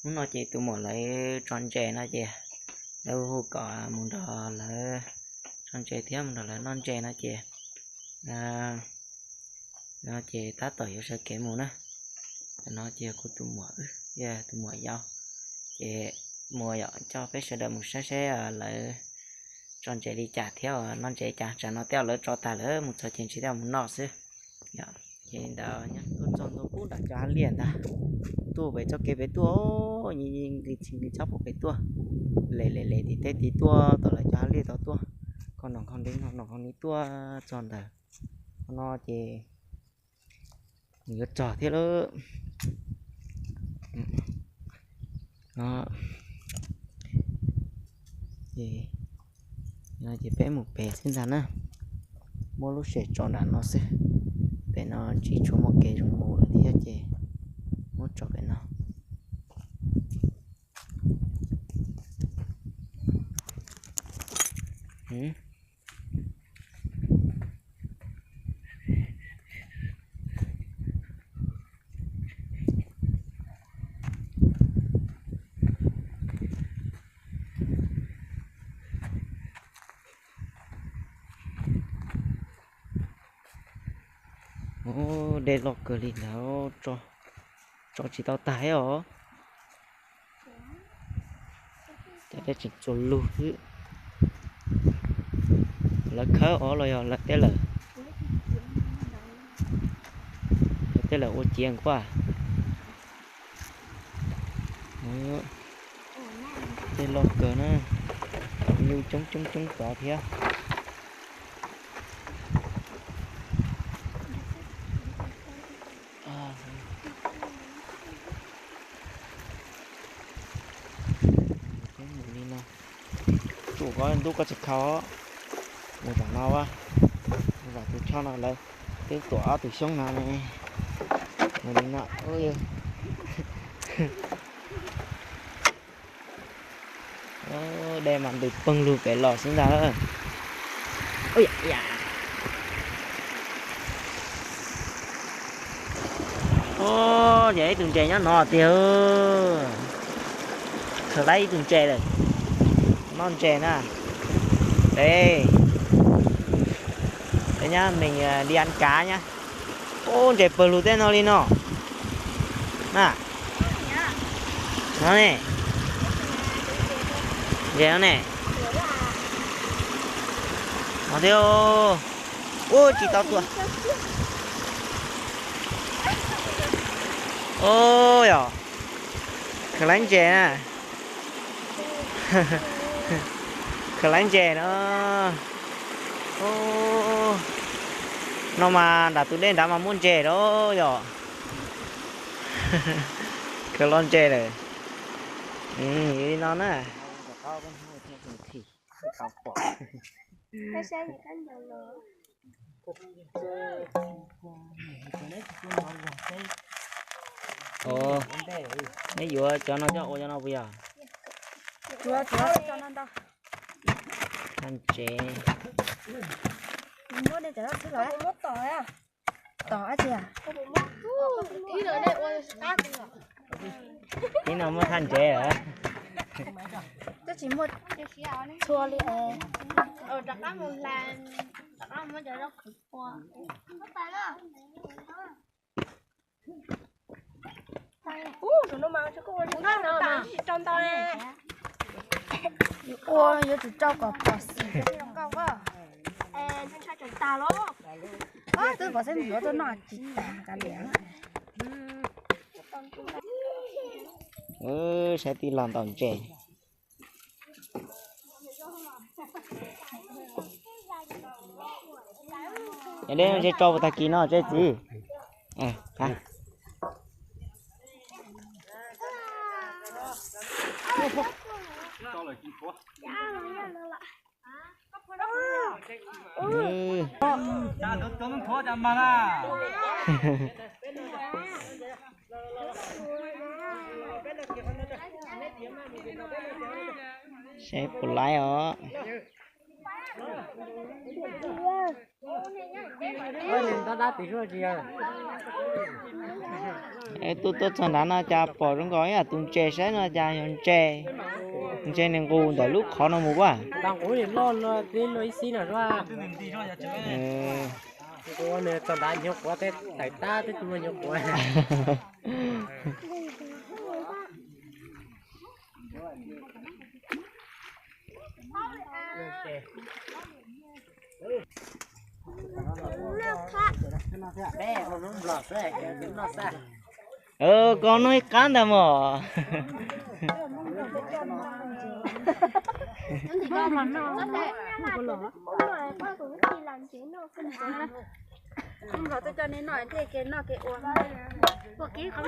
muốn nói chị tụi mình lại tròn trẻ nó chị đâu có muốn đó là tròn trẻ thiếu muốn đó là non trẻ nó chị nó chị tá tuổi sẽ kể muốn á nó chị của tụi mình tụi mình nhau chị mùa giờ cho bé sẽ đợi một sẽ lại tròn trẻ đi trả theo non trẻ trả nó theo lỡ cho ta lỡ một thời chỉ theo một nọ xí thì đó nhá tôi chọn tôi cũng đã cho hắn liền ta tua về cho cái về tua nhìn cái chắp một cái tua lệ thì tết tí tua tôi lại cho hắn liền tua còn nó không đến nó không đi tua tròn đời nó chỉ nhiều trò thế đó nó thì nó chỉ bé một bé xin rằng á mỗi lúc sẽ tròn đàn nó sẽ bé nó chỉ cho một cái trong mùa thì hết chị một trò cái nào ô để lọc cửa đi nào cho chỉ tao tái ở để chỉ cho lưu là khớ ở rồi là thế là ô chiên quá để lọc cửa nó như chống tỏ thế chủ có anh có chụp khó một chẳng nào á và tôi cho nó lấy cái tỏa từ sông nào này một đi nọ ơi đem ăn được phân luôn cái lò xuống ra đó ôi dạ ô vậy từng chè nhá nọ tiêu thở lấy từng chè rồi non chè nè đây đấy nhá mình đi ăn cá nhá ô chè peluten nó đi nó nè nó này dễ này nó tiêu ô chỉ tao tuổi ôi à khởi lánh chè nè khởi lánh chè nó ô nó mà đã tụi đen đã mà muốn chè đó rồi khởi lon chè này nghĩ nó nè cái xe gì cái nhiều lửa ồ mấy vừa cho nó cho nó bây giờ chúa cho nó đâu ăn chè mua đây chả nó thứ rồi mất tỏi à tỏi gì à tí nữa đây ôi tí nào mới than chè hả tôi chỉ mua chua đi đặt đó một là đặt đó mới cho nó khử qua rồi nó mang cho cô đi nó mà trong tao nè ôi giờ tụi trâu có bò xì cao quá nó cho chúng ta luôn tôi có xem nữa tôi nói chỉ cả liền sẽ đi làm tàu chè ở đây nó sẽ cho vào tay nó chứ gì hả sẽ phụ lái ó ơi lên tao đã tí rồi chị ơi tôi thằng đó nó cha bỏ trong gói à tung chè sáng nó cha nhon chè nên ngu tại lúc khó nó mua quá đang uống thì lo tí lo xí nào ra cô này tao đã nhóc quá thế tại ta thế chúng nhóc quá con nói cán đà mò không rồi tôi cho nên nói thế cái nó cái uống một ký không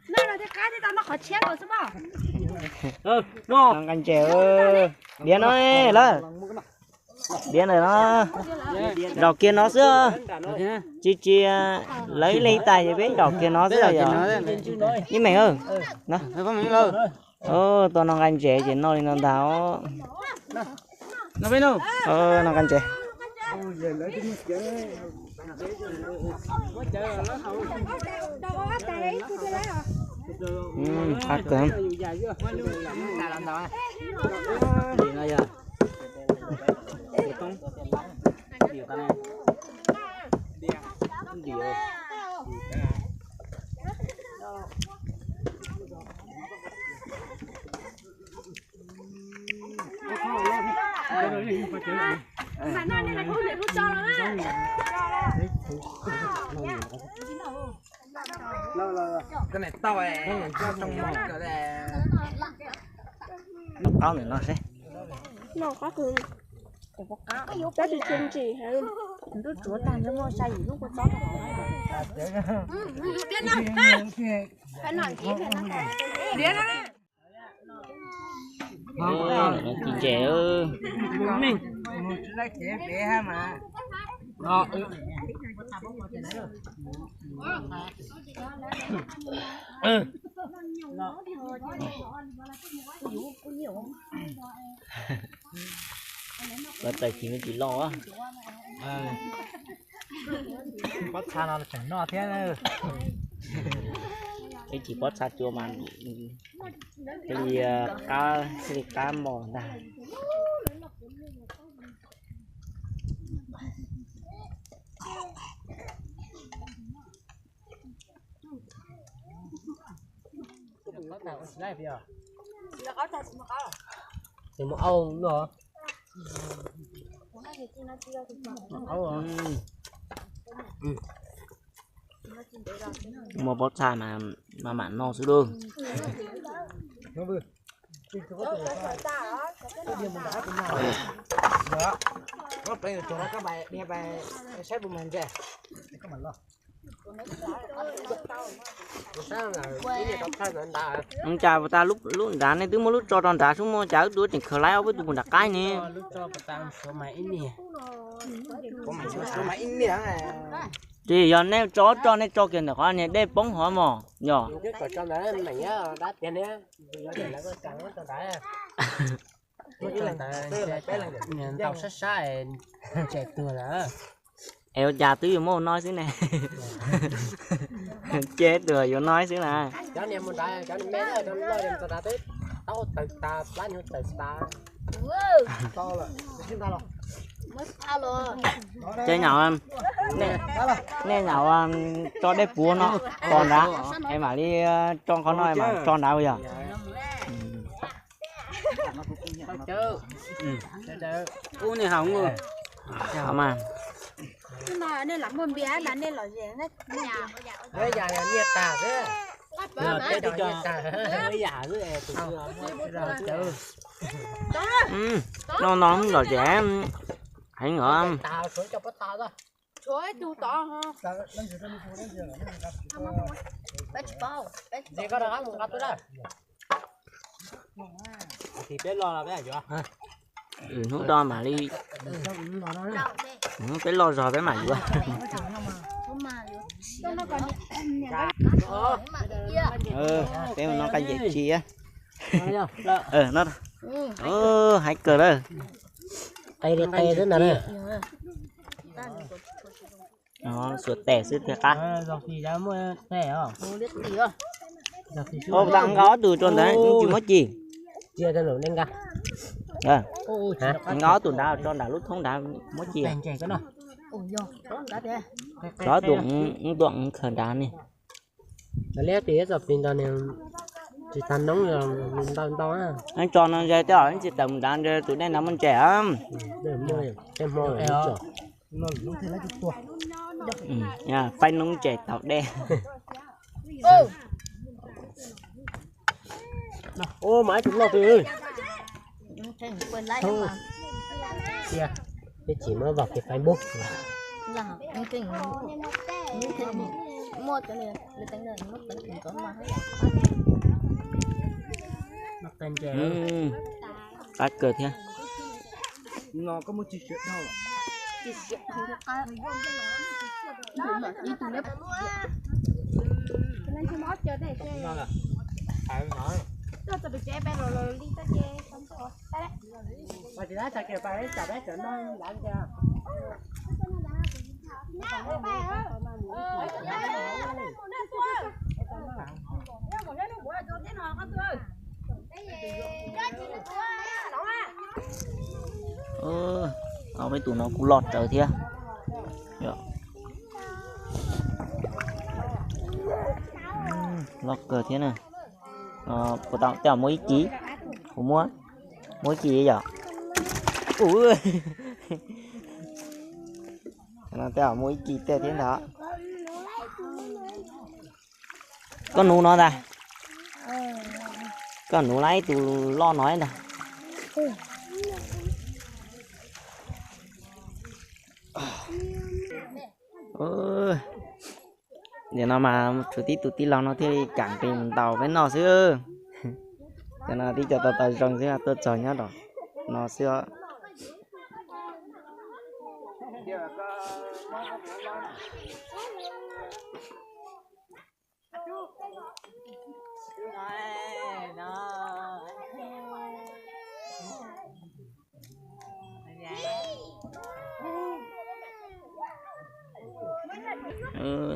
nó là cái cá thì tao nó khó chén rồi chứ bao nó canh chèo điên nó đó điên rồi nó đầu kia nó xưa chi lấy tay cho biết đầu kia nó xưa giờ như mày ơi nó có mình đâu tôi nó canh chè chỉ nó đi nó tháo nó biết đâu nó canh chè phát cơm mà nó này là không để cho nó cái này to này nó cho trong mỏ cái này tao này nó sẽ nó có cường đó thì chân chỉ hả lúc chúa tan nó say lúc có chó điên nào phải nói gì phải nó điên nào chị trẻ ơi mình một cái trẻ bé ha mà đó là tài chính chỉ lo á bắt xa nó chẳng nó thế nữa cái chỉ bắt sát chua mà cái cá mò ra thì một âu nữa một bát xà mà mặn no xuống đường nó bây giờ cho các bài nghe bài xét của mình chứ các bạn lo ông cha của ta lúc đá này từ một lúc cho tròn đá xuống mà cháu đuổi chỉnh khờ lái với tụi mình đặt cái nè lúc cho ta số máy in nè có máy số máy in nè thì giờ nếu cho nên cho kiện được hoa này để bóng hoa mò nhỏ cái quả trong đó mình nhá đá tiền nhá giờ để lại cái trắng trong đá tao sát sát chạy từ là eo già tứ mô nói xíu nè chết rồi vô nói xíu nè cháu em muốn đá cháu em bé rồi cháu lo em đá tết tao từ ta lá như từ ta to rồi xin ta rồi chơi nhậu em nè nhậu cho đẹp búa nó còn đá em bảo đi cho con nói mà tròn đá bây giờ u này hỏng rồi hỏng mà nhưng mà nên làm môn bé là nên là gì đấy bây giờ là nhiệt tả thế bây giờ bây giờ nó không rồi trẻ hãy ngỡ em tao xuống cho bắt tao ra chuối tu to ha gì có được một cặp nữa đây thì biết lo là cái gì vậy nó đo mà đi cái lo rồi cái mà gì cái nó cái gì chi á nó hãy cờ đó tay đi tay rất là đây nó sửa tẻ sửa thiệt á dọc thì đã mua tẻ không? Mua biết gì rồi. Dọc thì ô đang ngó từ tròn đấy nhưng chỉ mất gì chia ra nổi lên cả. à Hả? ngó từ đào tròn đào lúc không đào mất gì Bèn chè cái nào? Ủa vô, đó đã thế. đó tuộng khởi đàn này Lẽ thì dọc thì đó này chỉ tan nóng là to á. anh tròn nó ra cho anh chỉ tầm đàn ra tụi này nó mình trẻ lắm Để mua xem mua là nó nó thế là cái tua. nha phanh nó trẻ tàu đen Ô máy chúng nó từ ơi. Trên quên lấy mà. Kìa. Cái chỉ mới vào cái Facebook. Dạ, những cái mua cho nên là tính là nó tính cũng có mà. Mặc tên trẻ. phát cờ thế Nó có một chiếc chuyện đâu. Chị sẽ không có cái. Đó mà đi từ lớp. Nên chúng nó chơi để chơi. Ngon à? Phải nói. Tôi tự chơi bé rồi đi tới chơi không có. Đấy. Mà chị đã chạy kìa phải chả bé trở nó làm kìa. Mấy tụi nó cũng lọt trở thế lọt cờ thế này của tao tao mỗi chí của mua mỗi chí vậy ui nó tao mỗi chí tao thế đó con nú nó ra con nú lấy tụi lo nói nè để nó mà chủ tí lòng nó thì chẳng tìm tàu với nó xưa cho nó đi cho tàu rong xưa tôi chờ nhá đó nó xưa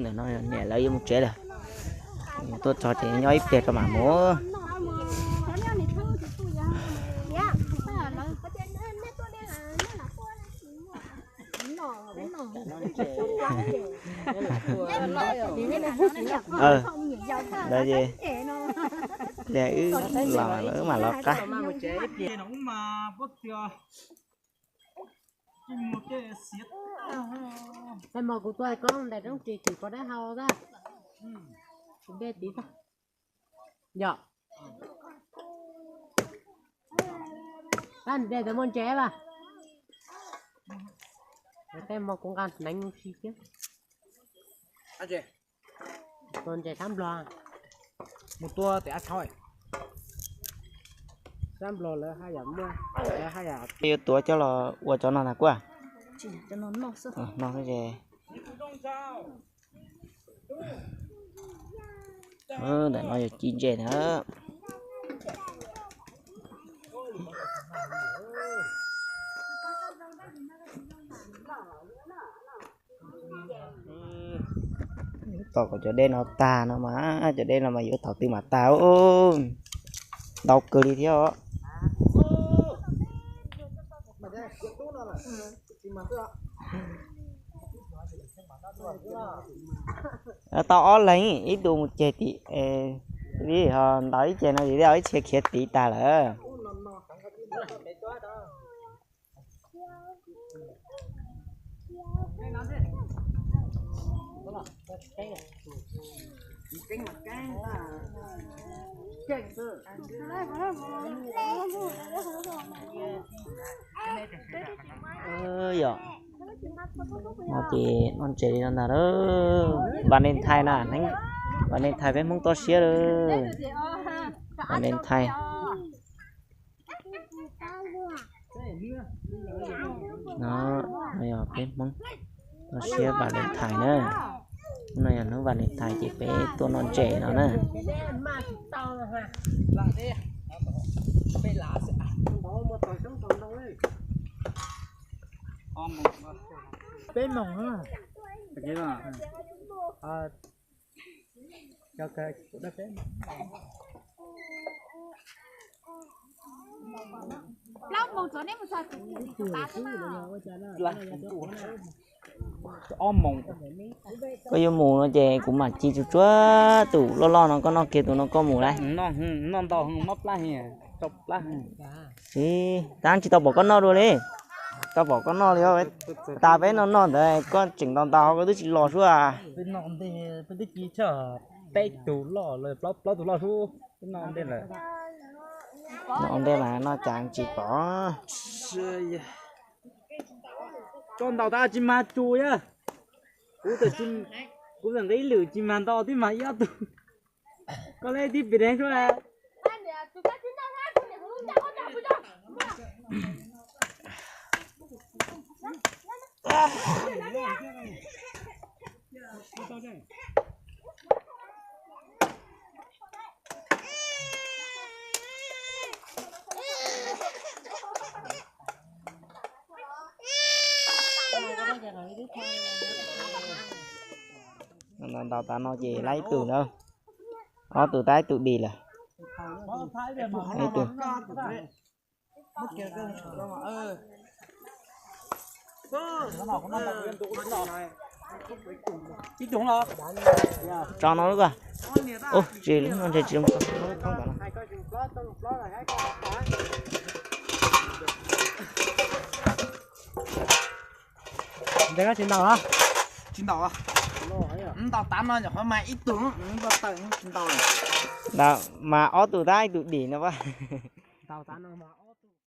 để nó nhẹ lấy một chế rồi tôi cho chị nhói tiệt cho mà múa đây gì để lò nữa mà lọt cá Cái màu của tôi con để trong chỉ có đá hao ra. Bê tí thôi. Dạ. Ăn để tao muốn chế bà. Cái màu cũng ăn đánh xí chứ. Ăn gì? Con chế thăm loa. Một tua thì ăn thôi. Thăm loa là 2 giảm mua. Là 2 giảm. cái tua cho là ua cho nó là quá Chỉ cho nó nọ sơ. nó cái gì để nó được chín chè nữa tao có chỗ đây nó ta nó mà chỗ đây là mà giữa tao từ mà tao đau cười đi theo tao lấy ít đồ một chè tí đi họ nói chè nó gì đó chè khét tí ta là giờ nó chỉ non chỉ nó đó bạn nên thay nè anh bạn nên thay với mông to xía rồi bạn nên thay nó bây giờ cái mông to xía bạn nên thay nữa này là nó bạn nên thay chỉ vớiตัวnon trẻ nó nè bên mỏng á Vậy mà. Cho cái đất đấy. Lâu một chỗ này một sao Là ôm mông. Có vô mù nó chè cũng mà chi chút chúa tủ lo nó có nó kia tụi nó có mù đây Non to hơn mấp lá hè. Chọc lá. thì tao chỉ tao bỏ con nó rồi đi tao bỏ con nó đi thôi ta với nó đấy con chỉnh tao có đứa chỉ lò xuống à Bên non thì bên tí chi chờ tay tủ lò rồi lò tủ lò xuống. Bên non đây là. nó đây là nó chẳng chỉ có Con tàu ta chim ma chui á. Cú tưởng cái lửa chim ma to tí mà yếu tụ. Có lẽ tí bị đánh xuống à. tao ta nó chỉ lấy từ đâu nó từ tái tự đi là lấy từ Chí chúng lo. cho nó nữa cơ ô chỉ nó chỉ không có Đây là trên đầu á. Chín tàu à? Tàu tám nó nhỏ mà ít tướng, tàu tàu chín tàu này. đó mà ó từ tái tự đi nó vậy Tàu tán nó mà